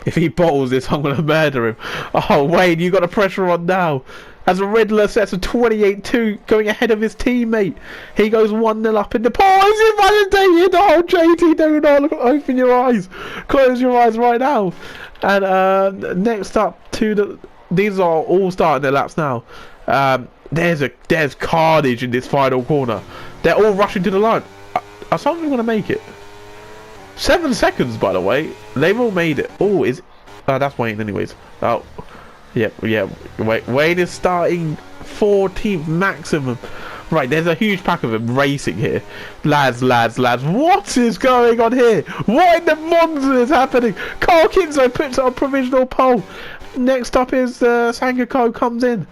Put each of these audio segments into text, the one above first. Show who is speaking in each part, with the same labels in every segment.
Speaker 1: If he bottles this, I'm going to murder him. Oh, Wayne, you got the pressure on now. As Riddler sets a 28-2, going ahead of his teammate. He goes 1-0 up in the pole. He's invalidated. Oh, JT, do not look, open your eyes. Close your eyes right now. And next up to the... These are all starting their laps now. There's carnage in this final corner. They're all rushing to the line. Are some of them going to make it? 7 seconds, by the way. They've all made it. Oh, that's Wayne, anyways. Oh, yeah. Wayne is starting 14th maximum. Right, there's a huge pack of them racing here. Lads. What is going on here? What in the monster is happening? Carl Kinzo puts on provisional pole. Next up is Sangaco comes in.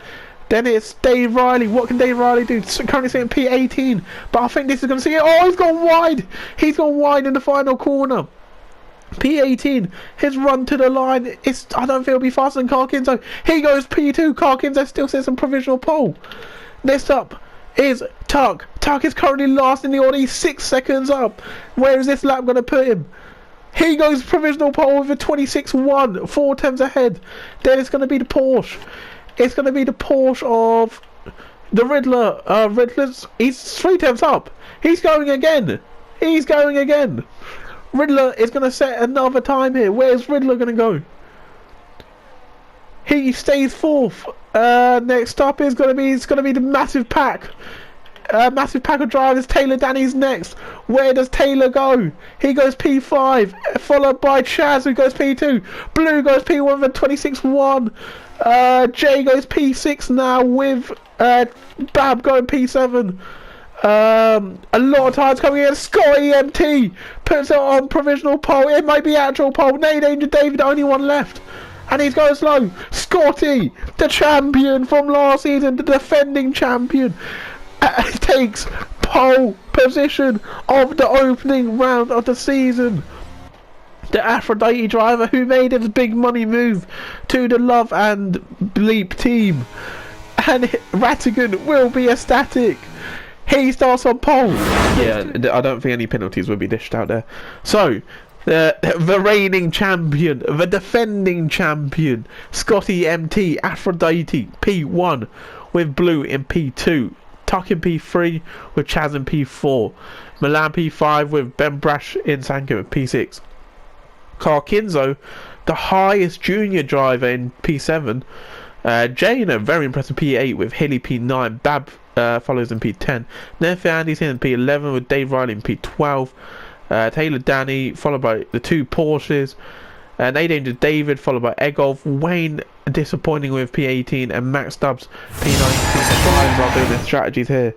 Speaker 1: Then it's Dave Riley. What can Dave Riley do? Currently sitting P18. But I think this is going to see it. Oh, he's gone wide. He's gone wide in the final corner. P18. His run to the line. I don't think it'll be faster than Carl Kinzo. He goes P2. Carl Kinzo still sits on provisional pole. Next up is Tuck. Tuck is currently last in the order. He's 6 seconds up. Where is this lap going to put him? He goes provisional pole with a 26-1. 4 attempts ahead. Then it's going to be the Porsche. It's going to be the Porsche of the Riddler. He's 3 attempts up. He's going again. Riddler is going to set another time here. Where's Riddler going to go? He stays 4th. Next up is going to be the massive pack. Massive pack of drivers. Taylor Danny's next. Where does Taylor go? He goes P5, followed by Chaz, who goes P2. Blue goes P1 with 26-1. Jay goes P6 now with Bab going P7. A lot of tires coming in. Scotty MT puts it on provisional pole. It might be actual pole. Nate Danger David, only one left. And he's going slow. Scotty, the champion from last season, the defending champion, takes pole position of the opening round of the season. The Aphrodite driver who made his big money move to the Love and Bleep team. And Rattigan will be ecstatic. He starts on pole. Yeah, I don't think any penalties will be dished out there. So, the reigning champion, the defending champion, Scotty MT, Aphrodite, P1, with Blue in P2. Tuck in P3 with Chaz in P4. Milan P5 with Ben Brash in Sanko in P6. Carl Kinzo, the highest junior driver in P7. Jay in a very impressive P8 with Hilly P9. Bab follows in P10. Nether Andy's in P11 with Dave Riley in P12. Taylor Danny followed by the 2 Porsches. Nate Danger David followed by Egolf. Wayne disappointing with P18 and Max Stubbs P19. While doing their strategies here.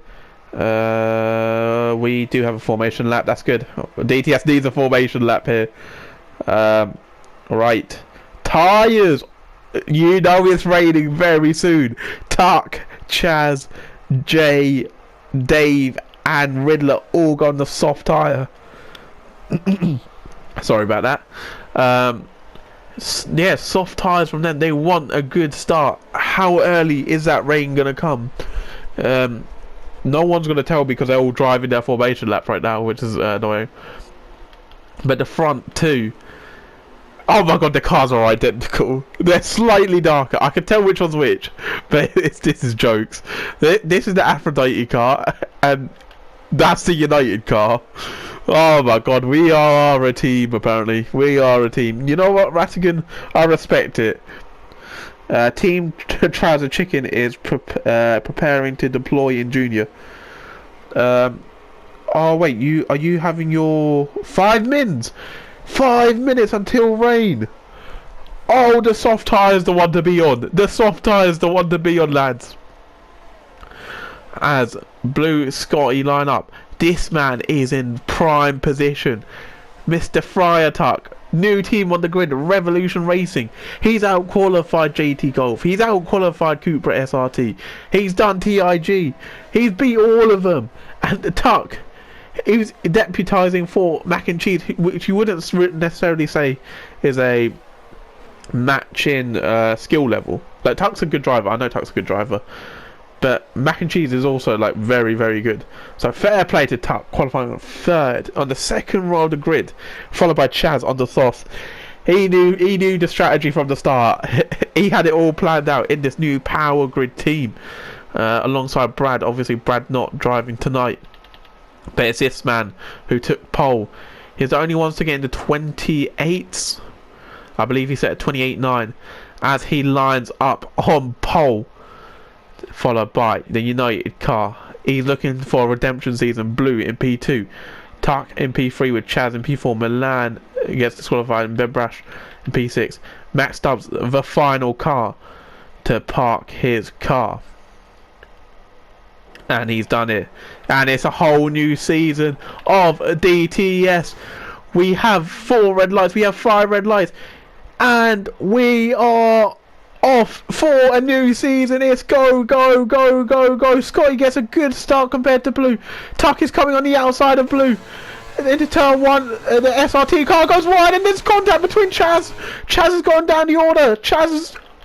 Speaker 1: We do have a formation lap. That's good. DTS needs a formation lap here. Right. Tyres. You know it's raining very soon. Tuck, Chaz, Jay, Dave and Riddler all got on the soft tyre. Sorry about that. Yeah, soft tyres from them. They want a good start. How early is that rain going to come? No one's going to tell because they're all driving their formation lap right now, which is annoying. But the front too. Oh my god, the cars are identical. They're slightly darker. I can tell which one's which. But this is jokes. This is the Aphrodite car. And that's the United car. Oh my god, we are a team apparently. We are a team. You know what, Rattigan? I respect it. Team Trouser Chicken is preparing to deploy in Junior. Oh wait, are you having your 5 mins? 5 minutes until rain. Oh, the soft tyre's the one to be on. The soft tyre's the one to be on, lads. As Blue Scotty line up. This man is in prime position. Mr. Fryer Tuck. New team on the grid, Revolution Racing. He's out-qualified JT Golf. He's out-qualified Cupra SRT. He's done TIG. He's beat all of them. And the Tuck, he was deputising for Mac and Cheese, which you wouldn't necessarily say is a matching skill level. Like, Tuck's a good driver. I know Tuck's a good driver. But Mac and Cheese is also like very, very good. So fair play to Tuck, qualifying on 3rd on the 2nd row of the grid, followed by Chaz on the 4th. He knew the strategy from the start. He had it all planned out in this new Power Grid team, alongside Brad. Obviously, Brad not driving tonight, but it's this man who took pole. He's the only ones to get into 28s. I believe he set at 28.9 as he lines up on pole, followed by the United car. He's looking for a redemption season. Blue in P2, Tuck in P3 with Chaz in P4. Milan gets disqualified and Ben Brash in P6. Max Stubbs, the final car to park his car. And he's done it. And it's a whole new season of DTS. We have 4 red lights. We have 5 red lights. And we are off for a new season. It's go, go, go, go, go. Scotty gets a good start compared to Blue. Tuck is coming on the outside of Blue. Into turn 1, the SRT car goes wide, and there's contact between Chaz. Chaz has gone down the order.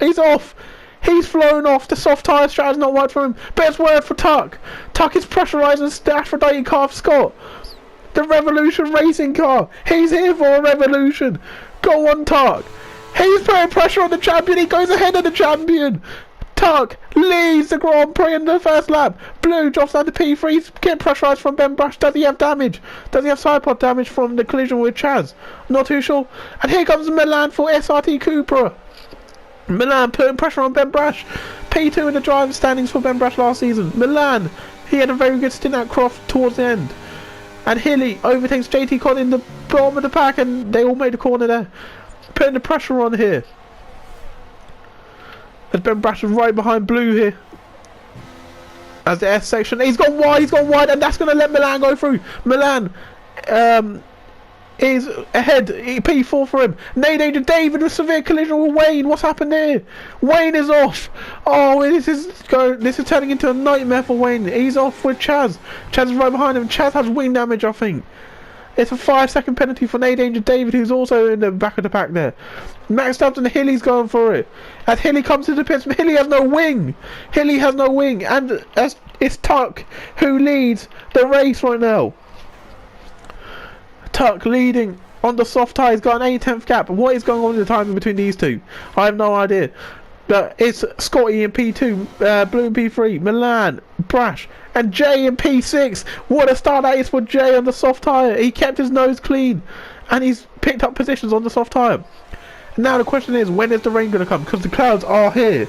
Speaker 1: He's off. He's flown off. The soft tyre strat has not worked for him. Best word for Tuck. Tuck is pressurising the Aphrodite car for Scott. The Revolution racing car. He's here for a revolution. Go on, Tuck. He's putting pressure on the champion. He goes ahead of the champion. Tuck leads the Grand Prix in the first lap. Blue drops down to P3. Getting pressurised from Ben Brash. Does he have damage? Does he have side pod damage from the collision with Chaz? Not too sure. And here comes Milan for SRT Cupra. Milan putting pressure on Ben Brash. P2 in the driver standings for Ben Brash last season. Milan, he had a very good stint at Croft towards the end. And Hilly overtakes JT Con in the bottom of the pack, and they all made a corner there. Putting the pressure on here. As Ben Brash is right behind Blue here. As the S section, he's gone wide, and that's going to let Milan go through. Milan is ahead, P4 for him. Nade David with severe collision with Wayne. What's happened there? Wayne is off. Oh, this is turning into a nightmare for Wayne. He's off with Chaz. Chaz is right behind him. Chaz has wing damage, I think. It's a 5-second penalty for Nade David, who's also in the back of the pack there. Max Stubbs and Hilly's going for it. As Hilly comes to the pits, Hilly has no wing. Hilly has no wing, and as it's Tuck who leads the race right now. Tuck leading on the soft tyre. He's got an 8/10 gap. What is going on in the timing between these two? I have no idea. But it's Scotty in P2, Blue in P3, Milan, Brash, and Jay in P6. What a start that is for Jay on the soft tyre. He kept his nose clean, and he's picked up positions on the soft tyre. Now the question is, when is the rain going to come? Because the clouds are here.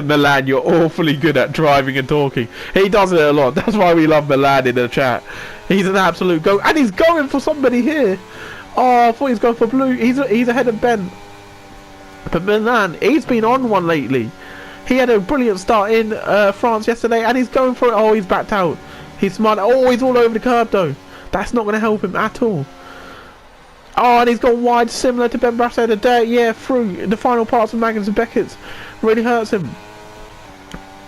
Speaker 1: Milan, you're awfully good at driving and talking. He does it a lot. That's why we love Milan in the chat. He's an absolute go, and he's going for somebody here. Oh, I thought he was going for Blue. He's ahead of Ben. But Milan, he's been on one lately. He had a brilliant start in France yesterday, and he's going for it. Oh, he's backed out. He's smart. Oh, he's all over the curb though. That's not going to help him at all. Oh, and he's gone wide, similar to Ben Brash the other day. Yeah, through the final parts of Maggins and Beckett's. Really hurts him.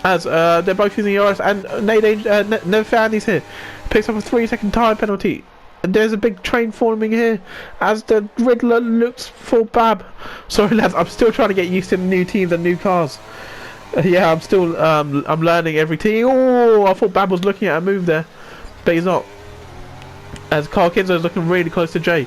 Speaker 1: As they're both using ERS, and Nefandi's here. Picks up a 3-second time penalty. And there's a big train forming here as the Riddler looks for Bab. Sorry lads, I'm still trying to get used to the new teams and new cars. Yeah, I'm still I'm learning every team. Oh, I thought Bab was looking at a move there, but he's not. As Carl Kinzo is looking really close to Jay.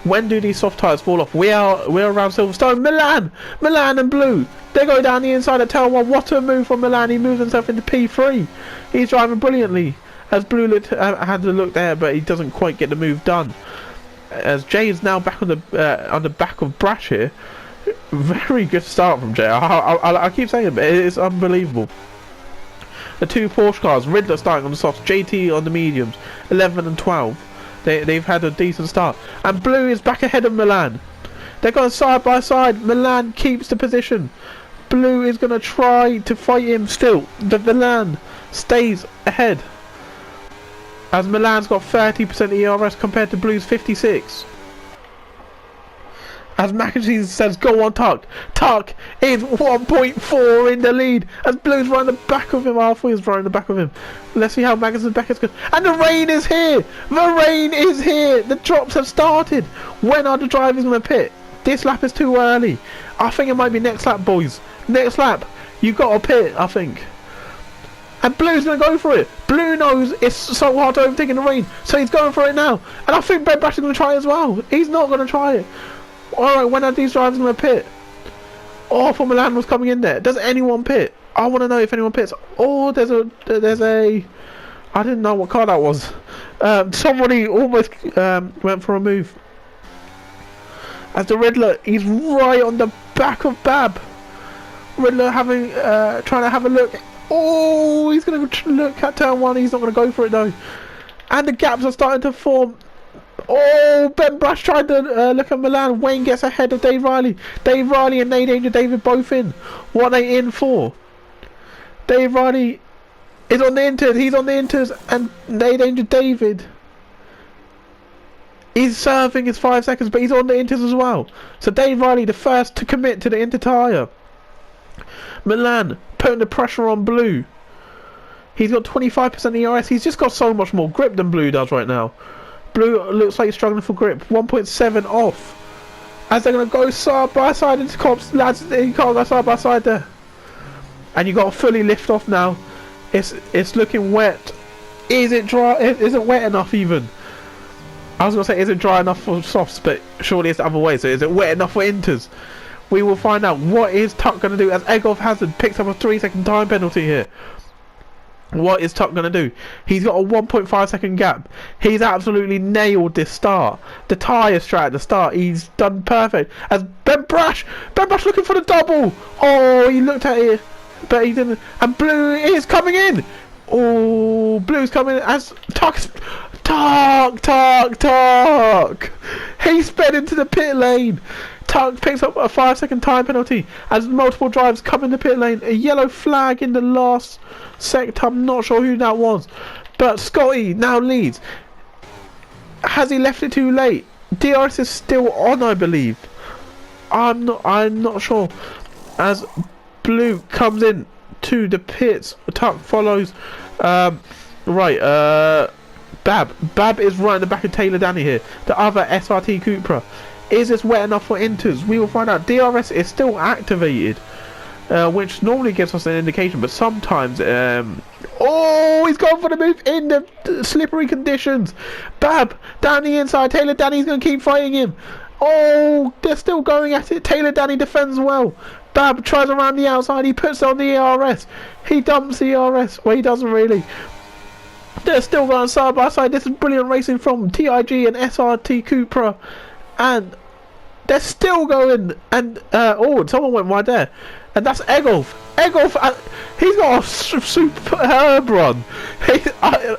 Speaker 1: When do these soft tyres fall off? We're around Silverstone. Milan and Blue. They go down the inside of Turn 1. What a move from Milan. He moves himself into P3. He's driving brilliantly. As Blue had to look there, but he doesn't quite get the move done. As Jay is now back on the back of Brash here. Very good start from Jay. I keep saying it, but it's unbelievable. The two Porsche cars, Riddler starting on the softs, JT on the mediums, 11 and 12. They've had a decent start. And Blue is back ahead of Milan. They're going side by side. Milan keeps the position. Blue is going to try to fight him still. The Milan stays ahead. As Milan's got 30% ERS compared to Blue's 56. As McAtee says, go on Tuck. Tuck is 1.4 in the lead. As Blue's right in the back of him. Halfway is right in the back of him. Let's see how Magnussen Beckett's good. And the rain is here. The rain is here. The drops have started. When are the drivers going to pit? This lap is too early. I think it might be next lap, boys. Next lap. You've got to pit, I think. And Blue's going to go for it. Blue knows it's so hard to overtake in the rain, so he's going for it now. And I think Ben Brash is going to try it as well. He's not going to try it. Alright, when are these drivers going to pit? Oh, Formula Land was coming in there. Does anyone pit? I want to know if anyone pits. Oh, there's a... I didn't know what car that was. Somebody almost went for a move. As the Riddler, he's right on the back of Bab. Riddler having trying to have a look. Oh, he's going to look at turn one. He's not going to go for it though. And the gaps are starting to form. Oh, Ben Brash tried to look at Milan. Wayne gets ahead of Dave Riley. Dave Riley and Nate Danger David both in. What are they in for? Dave Riley is on the inters. He's on the inters. And Nate Danger David, he's serving his 5 seconds, but he's on the inters as well. So Dave Riley, the first to commit to the inter tyre. Milan putting the pressure on Blue. He's got 25% ERS. He's just got so much more grip than Blue does right now. Blue looks like he's struggling for grip. 1.7 off. As they're going to go side by side into cops. Lads, you can't go side by side there. And you got to fully lift off now. It's looking wet. Is it dry? Is it wet enough even? I was going to say, is it dry enough for softs? But surely it's the other way. So is it wet enough for inters? We will find out. What is Tuck going to do as Egolf Hazard picks up a 3-second time penalty here? What is Tuck going to do? He's got a 1.5 second gap. He's absolutely nailed this start. The tyre strat at the start, he's done perfect. As Ben Brash looking for the double. Oh, he looked at it, but he didn't. And Blue is coming in. Oh, Blue's coming in as Tuck. He sped into the pit lane. Tuck picks up a 5-second time penalty as multiple drivers come in the pit lane. A yellow flag in the last sector. I'm not sure who that was, but Scotty now leads. Has he left it too late? DRS is still on, I believe. I'm not sure. As Blue comes in to the pits, Tuck follows. Bab is right in the back of Taylor Danny here, the other SRT Cupra. Is this wet enough for inters? We will find out. DRS is still activated, which normally gives us an indication, but sometimes oh, he's gone for the move in the slippery conditions. Bab down the inside. Taylor Danny's going to keep fighting him. Oh, they're still going at it. Taylor Danny defends well. Bab tries around the outside. He puts on the ERS. He dumps the ERS. Well, he doesn't really. They're still going side by side. This is brilliant racing from TIG and SRT Cupra. And they're still going. And, oh, someone went wide there. And that's Egolf. He's got a superb run.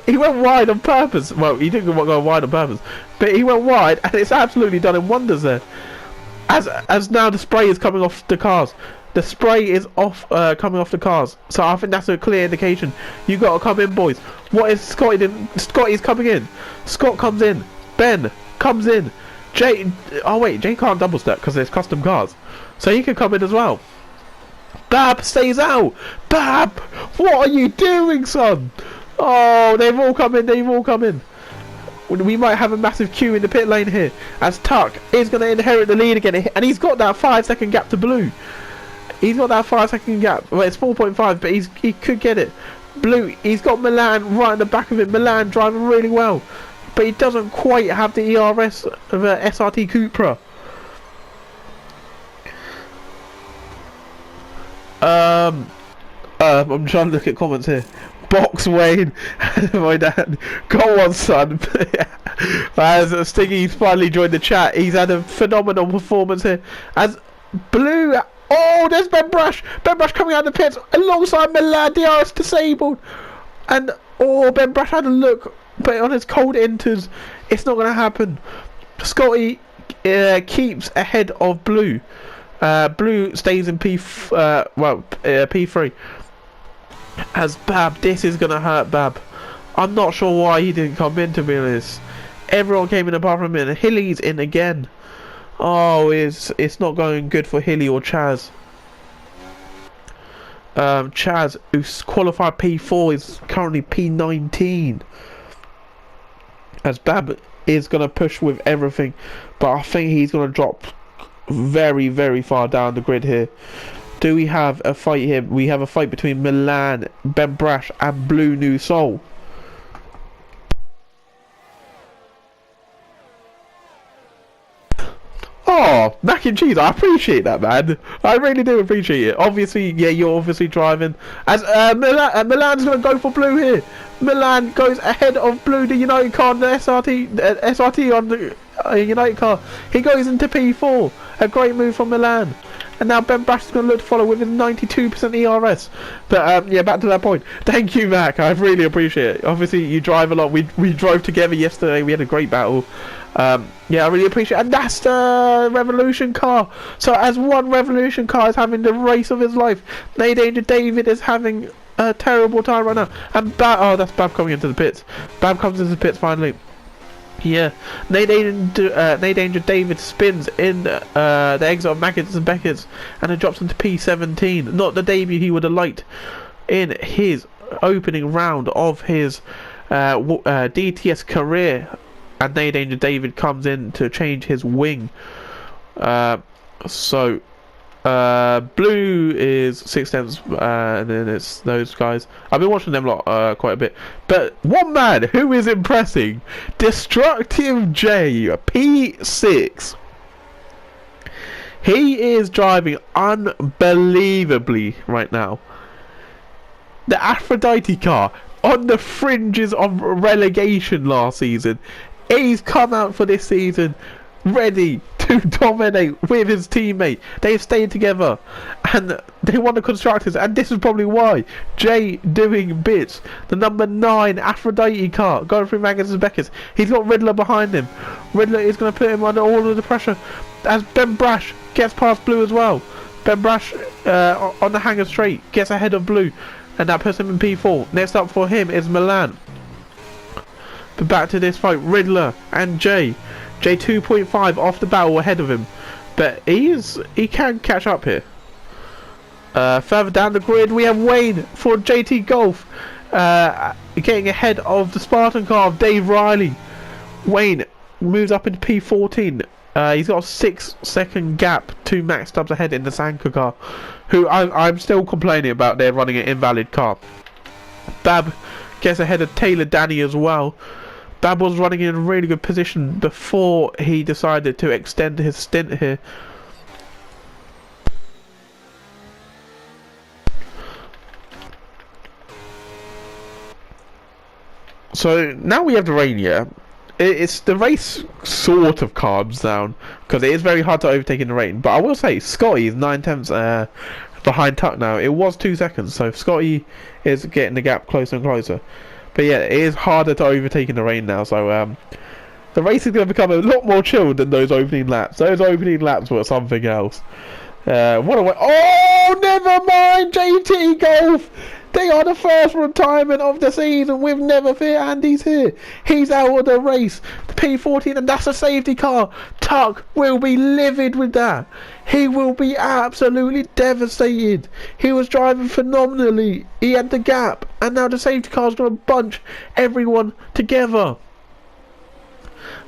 Speaker 1: He went wide on purpose. Well, he didn't go wide on purpose. But he went wide, and it's absolutely done him wonders there. As now the spray is coming off the cars. The spray is off, coming off the cars. So I think that's a clear indication. You got to come in, boys. What is Scotty doing? Scotty's coming in. Scott comes in. Ben comes in. Jay. Oh wait, Jay can't double step because there's custom cars, so he can come in as well. Bab stays out. Bab, what are you doing, son? Oh, they've all come in. We might have a massive queue in the pit lane here, as Tuck is going to inherit the lead again, and he's got that 5-second gap to Blue. He's got that 5-second gap. Well, it's 4.5, but he could get it. Blue, he's got Milan right in the back of it. Milan driving really well, but he doesn't quite have the ERS of a SRT Cupra. I'm trying to look at comments here. Box Wayne, my dad. Go on, son. As Stiggy's finally joined the chat, he's had a phenomenal performance here. As Blue, oh, there's Ben Brash. Ben Brash coming out of the pits alongside Milan. DRS disabled, and oh, Ben Brash had a look, but on his cold inters, it's not going to happen. Scotty keeps ahead of Blue. Blue stays in P3. As Bab, this is going to hurt Bab. I'm not sure why he didn't come in, to be honest. Everyone came in apart from him, and Hilly's in again. Oh, it's not going good for Hilly or Chaz. Chaz, who's qualified P4, is currently P19. As Bab is going to push with everything, but I think he's going to drop very, very far down the grid here. do we have a fight here? We have a fight between Milan, Ben Brash, and Blue New Soul. Oh, mac and cheese! I appreciate that, man. I really do appreciate it. Obviously, yeah, you're obviously driving. As Milan's gonna go for Blue here. Milan goes ahead of Blue, the United car, the SRT on the United car. He goes into P4. A great move from Milan. And now Ben Brash is going to look to follow with his 92% ERS. But yeah, back to that point. Thank you, Mac. I really appreciate it. Obviously, you drive a lot. We drove together yesterday. We had a great battle. Yeah, I really appreciate it. And that's the Revolution car. So as one Revolution car is having the race of his life, No Danger David is having a terrible time right now. And that's Bab coming into the pits. Bab comes into the pits finally. Yeah, No Danger David spins in the exit of Maggots and Beckett's, and it drops into P17. Not the debut he would have liked in his opening round of his DTS career. And No Danger David comes in to change his wing. Blue is 6 tenths, and then it's those guys. I've been watching them lot quite a bit. But one man who is impressing, Destructive J, P6. He is driving unbelievably right now. The Aphrodite car on the fringes of relegation last season. He's come out for this season ready to dominate with his teammate. They've stayed together and they won the constructors, and this is probably why. Jay doing bits. The number 9 Aphrodite car going through Maggots and Beckett's. He's got Riddler behind him. Riddler is going to put him under all of the pressure as Ben Brash gets past Blue as well. Ben Brash on the hanger straight gets ahead of Blue, and that puts him in P4. Next up for him is Milan. But back to this fight, Riddler and Jay. Jay 2.5 off the barrel ahead of him, but he can catch up here. Further down the grid we have Wayne for JT Golf, getting ahead of the Spartan car of Dave Riley. Wayne moves up into P14. He's got a 6-second gap to Max Stubbs ahead in the Sanka car, who I'm still complaining about. They're running an invalid car. Bab gets ahead of Taylor Danny as well. Bab was running in a really good position before he decided to extend his stint here. So now we have the rain, yeah. It's the race sort of calms down because it is very hard to overtake in the rain. But I will say Scotty is 9 tenths behind Tuck now. It was 2 seconds, so Scotty is getting the gap closer and closer. But yeah, it is harder to overtake in the rain now, so the race is going to become a lot more chilled than those opening laps. Those opening laps were something else. What a way! Oh, never mind, JT Golf! They are the first retirement of the season with Never Fear Andy's here. He's out of the race. The P14, and that's a safety car. Tuck will be livid with that. He will be absolutely devastated. He was driving phenomenally. He had the gap, and now the safety car is going to bunch everyone together.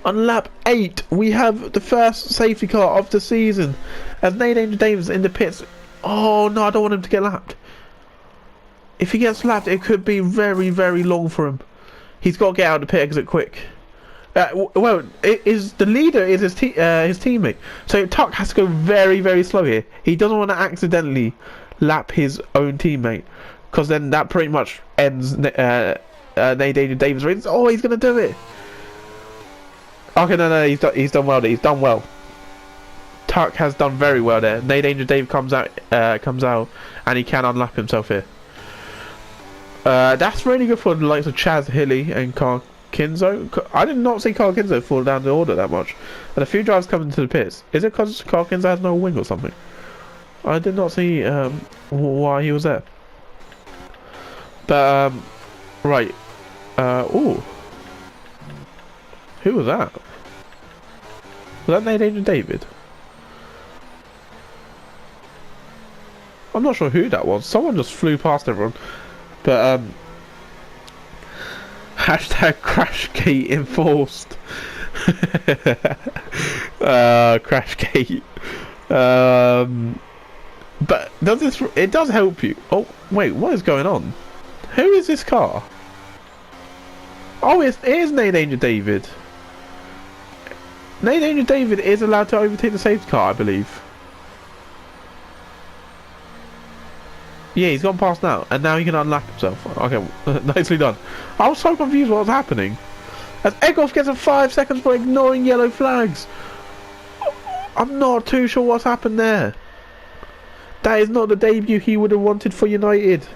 Speaker 1: On lap 8, we have the first safety car of the season as No Danger Davis in the pits. Oh no, I don't want him to get lapped. If he gets lapped, it could be very, very long for him. He's got to get out of the pit exit quick. Well, the leader is his teammate, so Tuck has to go very, very slow here. He doesn't want to accidentally lap his own teammate, because then that pretty much ends No Danger Davis' race. Oh, he's gonna do it. Okay, no, he's done well there. He's done well. Tuck has done very well there. No Danger Dave comes out, and he can unlap himself here. That's really good for the likes of Chaz Hilly and Carl Kinzo. I did not see Carl Kinzo fall down the order that much. And a few drivers coming to the pits. Is it because Carl Kinzo has no wing or something? I did not see why he was there. But, right. Ooh. Who was that? Was that No Danger David? I'm not sure who that was. Someone just flew past everyone. But hashtag Crashgate enforced. Crashgate. But does this? It does help you. Oh wait, what is going on? Who is this car? Oh, it is Nate Danger David. Nate Danger David is allowed to overtake the safety car, I believe. Yeah, he's gone past now, and now he can unlap himself. Okay, nicely done. I was so confused what was happening. As Egolf gets a 5 seconds for ignoring yellow flags. I'm not too sure what's happened there. That is not the debut he would have wanted for United.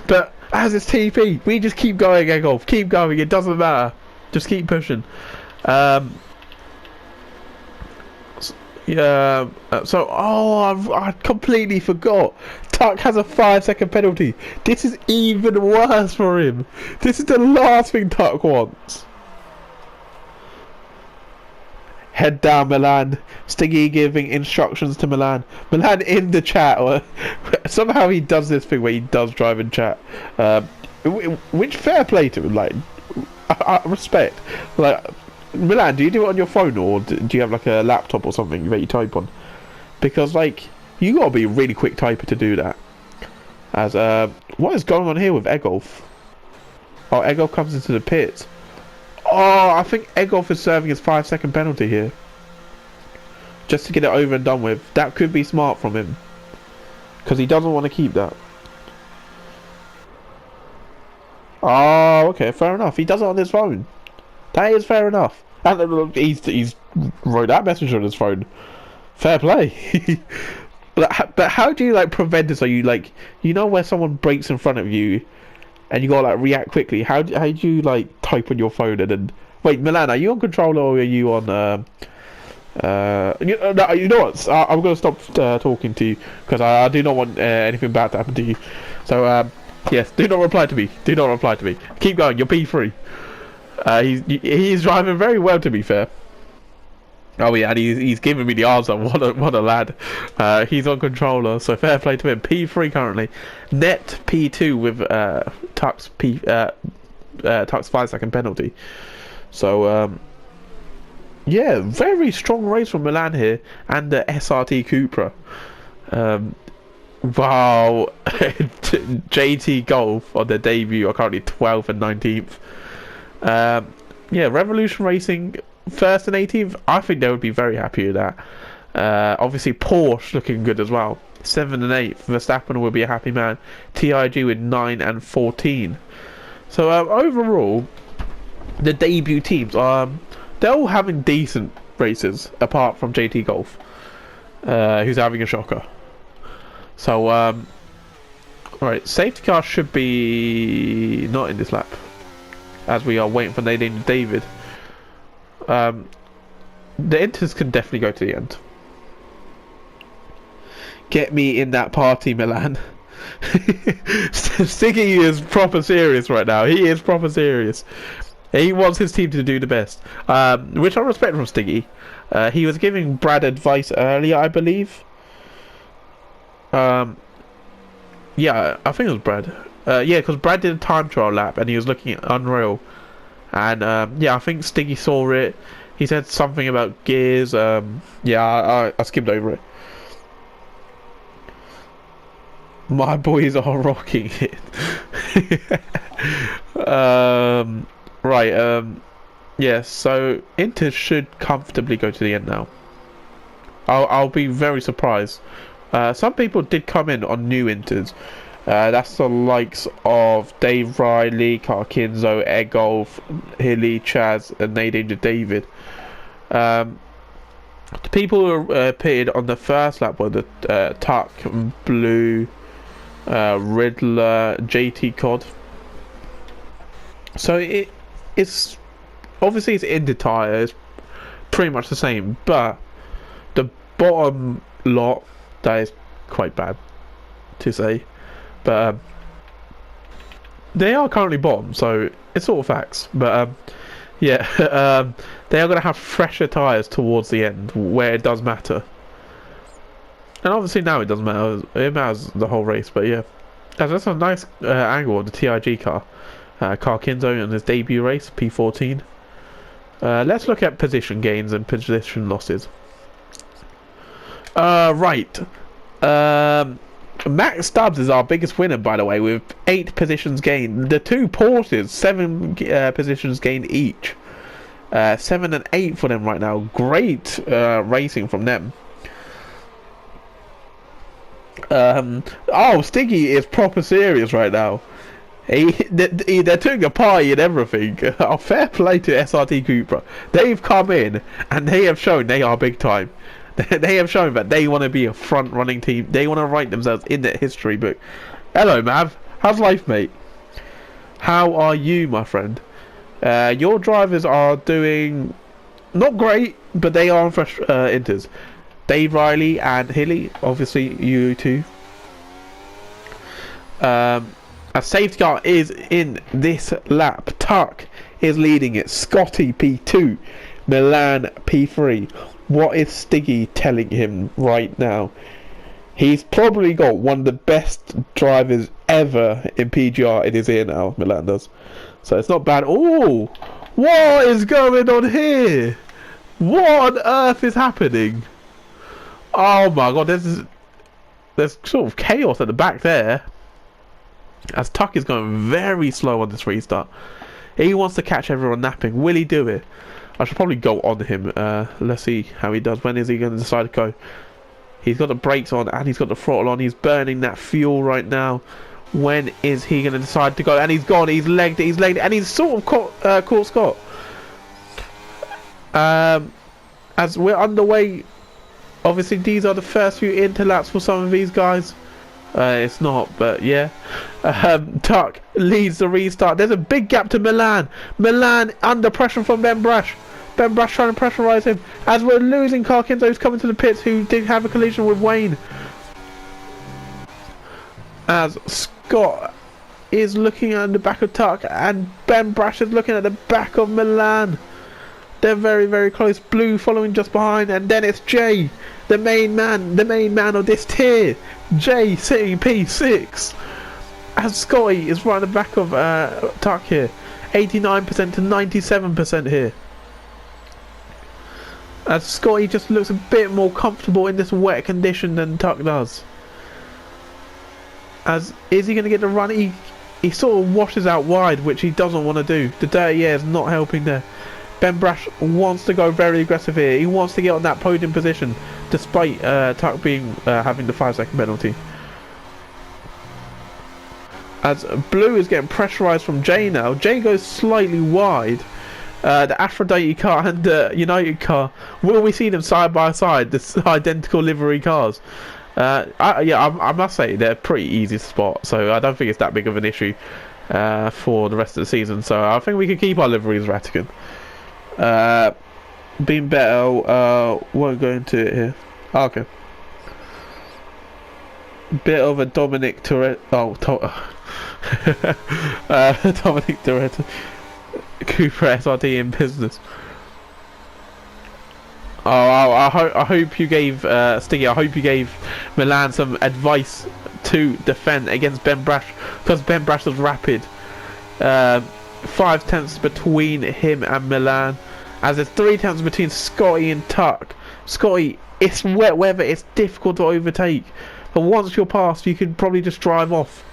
Speaker 1: But as it's TP, we just keep going, Egolf. Keep going, it doesn't matter. Just keep pushing. Yeah, I completely forgot. Tuck has a 5 second penalty. This is even worse for him. This is the last thing Tuck wants. Head down, Milan. Stiggy giving instructions to Milan. Milan in the chat. Or somehow he does this thing where he does drive in chat. Which fair play to him. Like, I respect. Like, Milan, do you do it on your phone or do you have like a laptop or something that you type on? Because like you gotta be a really quick typer to do that. As what is going on here with Egolf? Oh, Egolf comes into the pit. Oh, I think Egolf is serving his 5 second penalty here, just to get it over and done with. That could be smart from him, because he doesn't want to keep that. Oh, okay, fair enough. He does it on his phone. That is fair enough. And he's wrote that message on his phone. Fair play. But how do you like prevent this? Are you like, you know, where someone breaks in front of you, and you gotta like react quickly? How do you like type on your phone and then wait? Milan, are you on controller or are you on? You know what? I'm gonna stop talking to you because I do not want anything bad to happen to you. So yes, do not reply to me. Do not reply to me. Keep going. You're P3. He's driving very well, to be fair. Oh yeah, and he's giving me the answer. What a lad. He's on controller, so fair play to him. P3 currently. Net P2 with Tuck's 5 second penalty. So yeah, very strong race from Milan here, and the SRT Cupra. Wow, JT Golf on their debut are currently 12th and 19th. Yeah, Revolution Racing 1st and 18th. I think they would be very happy with that. Obviously Porsche looking good as well. 7th and 8th. Verstappen will be a happy man. TIG with 9 and 14. So overall, the debut teams they're all having decent races apart from JT Golf, who's having a shocker. So right, safety car should be not in this lap, as we are waiting for Nadine David. The Inters can definitely go to the end. Get me in that party, Milan. Stiggy is proper serious right now. He is proper serious. He wants his team to do the best, which I respect from Stiggy. He was giving Brad advice earlier, I believe. Yeah, I think it was Brad. Yeah, because Brad did a time trial lap and he was looking at Unreal. And yeah, I think Stiggy saw it. He said something about gears. Yeah, I skimmed over it. My boys are rocking it. Right. Yeah. So Inter should comfortably go to the end now. I'll be very surprised. Some people did come in on new Inters. That's the likes of Dave Riley, Carkinzo, Egolf, Hilly, Chaz, and Nadine David. The people who appeared on the first lap were the Tuck, Blue, Riddler, JT Cod. So it's obviously it's in the tyre, it's pretty much the same, but the bottom lot, that is quite bad to say. But they are currently bottom, so it's all facts. But yeah, they are going to have fresher tyres towards the end, where it does matter. And obviously now it doesn't matter. It matters the whole race, but yeah. That's a nice angle on the TIG car. Carkinzo in his debut race, P14. Let's look at position gains and position losses. Right. Max Stubbs is our biggest winner, by the way, with 8 positions gained. The two Porsches, 7 positions gained each. 7 and 8 for them right now. Great racing from them. Stiggy is proper serious right now. They're doing a party and everything. Fair play to SRT Cupra. They've come in and they have shown they are big time. They have shown that they want to be a front-running team. They want to write themselves in the history book. Hello, Mav. How's life, mate? How are you, my friend? Your drivers are doing not great, but they are on fresh inters. Dave Riley and Hilly, obviously you two. A safety car is in this lap. Tuck is leading it. Scotty P2, Milan P3. What is Stiggy telling him right now? He's probably got one of the best drivers ever in PGR in his ear now, Milan does. So it's not bad. Oh, what is going on here? What on earth is happening? Oh my god, there's sort of chaos at the back there. As Tuck is going very slow on this restart. He wants to catch everyone napping. Will he do it? I should probably go on him. Let's see how he does. When is he going to decide to go? He's got the brakes on and he's got the throttle on. He's burning that fuel right now. When is he going to decide to go? And he's gone. He's legged it. He's legged it. And he's sort of caught Scott. As we're underway, obviously these are the first few interlaps for some of these guys. It's not, but yeah. Tuck leads the restart. There's a big gap to Milan. Milan under pressure from Ben Brash. Ben Brash trying to pressurise him. As we're losing Carl Kinzo, who's coming to the pits, who did have a collision with Wayne. As Scott is looking at the back of Tuck, and Ben Brash is looking at the back of Milan. They're very, very close. Blue following just behind, and then it's Jay, the main man of this tier. Jay sitting P6. As Scotty is right at the back of Tuck here. 89% to 97% here. As Scotty just looks a bit more comfortable in this wet condition than Tuck does. As is he going to get the run? He sort of washes out wide, which he doesn't want to do. The dirty air is not helping there. Ben Brash wants to go very aggressive here. He wants to get on that podium position, despite Tuck being having the 5-second penalty. As Blue is getting pressurised from Jay now. Jay goes slightly wide. The Aphrodite car and the United car. Will we see them side by side? This identical livery cars. I must say they're pretty easy to spot. So I don't think it's that big of an issue for the rest of the season. So I think we can keep our liveries Ratigan. Being better, won't go into it here. Oh, okay. Bit of a Dominic Toretto. Dominic Toretto. Cooper SRT in business. I hope you gave Stiggy. I hope you gave Milan some advice to defend against Ben Brash, because Ben Brash was rapid. 5 tenths between him and Milan, as there's 3 tenths between Scotty and Tuck. Scotty, it's wet weather, it's difficult to overtake, but once you're past you can probably just drive off.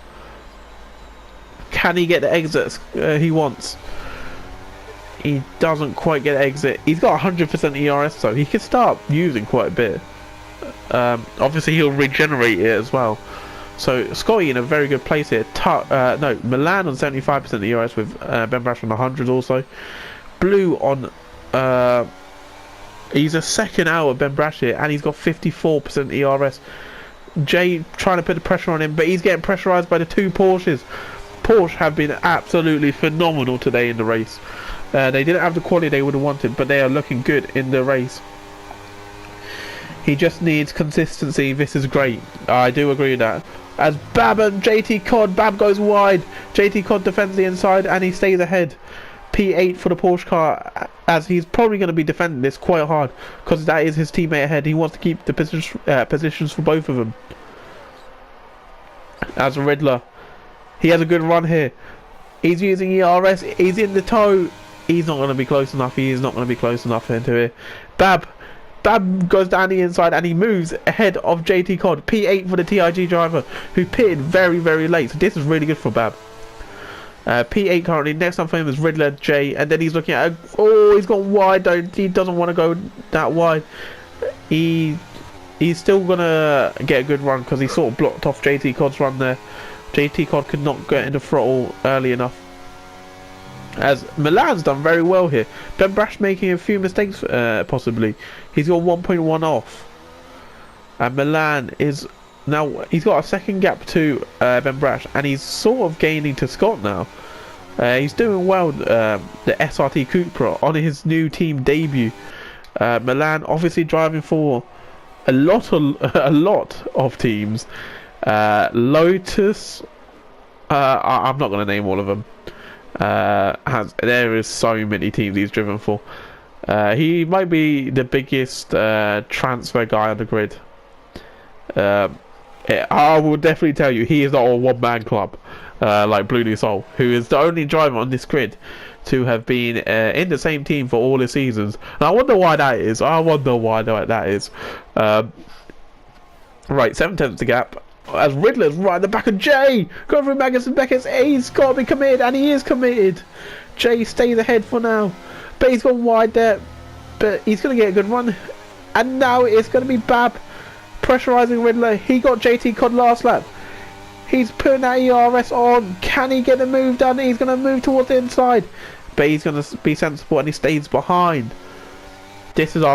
Speaker 1: Can he get the exits he wants? He doesn't quite get exit. He's got 100% ERS, so he can start using quite a bit. Obviously he'll regenerate it as well. So Scotty in a very good place here. Milan on 75% ERS with Ben Brash on 100 also. Blue on he's a second out of Ben Brash here, and he's got 54% ERS. Jay trying to put the pressure on him, but he's getting pressurised by the 2 Porsches. Porsche have been absolutely phenomenal today in the race. They didn't have the quality they would have wanted, but they are looking good in the race. He just needs consistency. This is great. I do agree with that. As Bab and JT Cod, Bab goes wide. JT Cod defends the inside and he stays ahead. P8 for the Porsche car, as he's probably going to be defending this quite hard, because that is his teammate ahead. He wants to keep the positions for both of them. As Riddler, he has a good run here. He's using ERS. He's in the toe. He's not going to be close enough. He is not going to be close enough into it. Bab Bab goes down the inside and he moves ahead of JT Cod. P8 for the TIG driver, who pitted very, very late. So this is really good for Bab. P8 currently. Next up for him is Riddler J, and then he's looking at he's gone wide though. He doesn't want to go that wide. He's still gonna get a good run because he sort of blocked off JT Cod's run there. JT Cod could not get into throttle early enough. As Milan's done very well here. Ben Brash making a few mistakes possibly. He's got 1.1 off. And Milan is now, he's got a second gap to Ben Brash, and he's sort of gaining to Scott now. He's doing well, the SRT Cupra, on his new team debut. Milan obviously driving for a lot of teams. Lotus, I'm not going to name all of them. There is so many teams he's driven for. He might be the biggest transfer guy on the grid. I will definitely tell you, he is not a one-man club like Blue New Soul, who is the only driver on this grid to have been in the same team for all the seasons. And I wonder why that is. Right, 7/10 the gap. As Riddler's right at the back of Jay, going through Magnussen Beckett's. He's got to be committed, and he is committed. Jay stays ahead for now, but he's gone wide there, but he's going to get a good run. And now it's going to be Bab pressurising Riddler. He got JT Cod last lap. He's putting that ERS on. Can he get the move done? He's going to move towards the inside, but he's going to be sensible and he stays behind. This is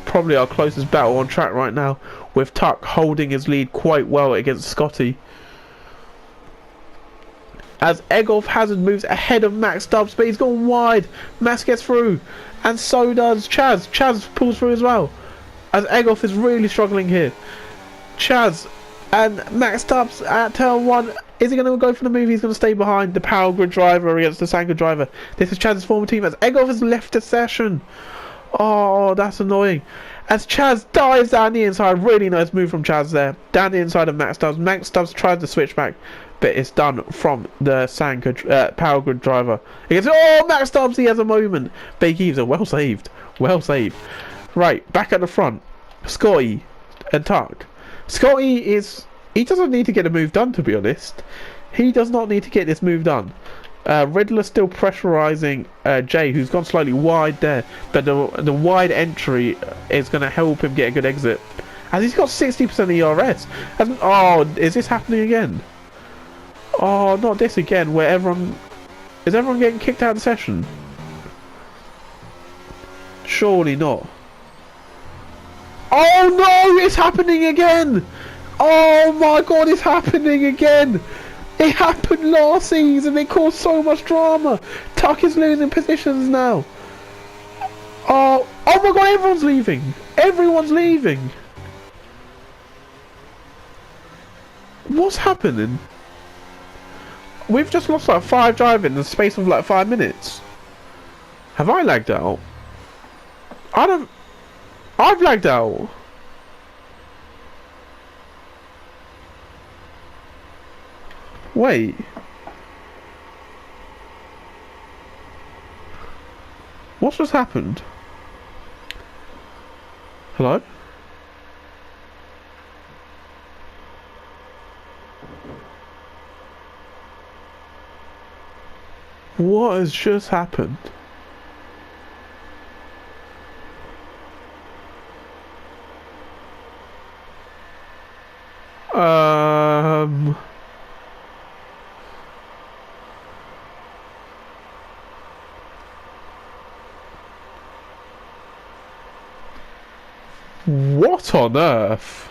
Speaker 1: probably our closest battle on track right now, with Tuck holding his lead quite well against Scotty. As Egolf Hazard moves ahead of Max Stubbs, but he's gone wide. Max gets through, and so does Chaz. Chaz pulls through as well, as Egolf is really struggling here. Chaz and Max Stubbs at turn 1. Is he going to go for the move? He's going to stay behind the Power Grid driver against the Sanka driver. This is Chaz's former team, as Egolf has left the session. Oh, that's annoying. As Chaz dives down the inside. Really nice move from Chaz there. Down the inside of Max Stubbs. Max Stubbs tries to switch back, but it's done from the Sanka Power Grid driver. Max Stubbs, he has a moment, but he keeps it. Well saved. Well saved. Right, back at the front. Scotty and Tuck. Scotty he doesn't need to get a move done, to be honest. He does not need to get this move done. Riddler still pressurising Jay, who's gone slightly wide there, but the wide entry is going to help him get a good exit, as he's got 60% ERS. Is this happening again? Oh, not this again, where everyone getting kicked out of the session? Surely not. Oh no, it's happening again! Oh my god, it's happening again! It happened last season. It caused so much drama. Tuck is losing positions now. Oh my god, everyone's leaving. Everyone's leaving. What's happening? We've just lost like 5 drivers in the space of like 5 minutes. Have I lagged out? I've lagged out. Wait. What's just happened? Hello? What has just happened? What on earth?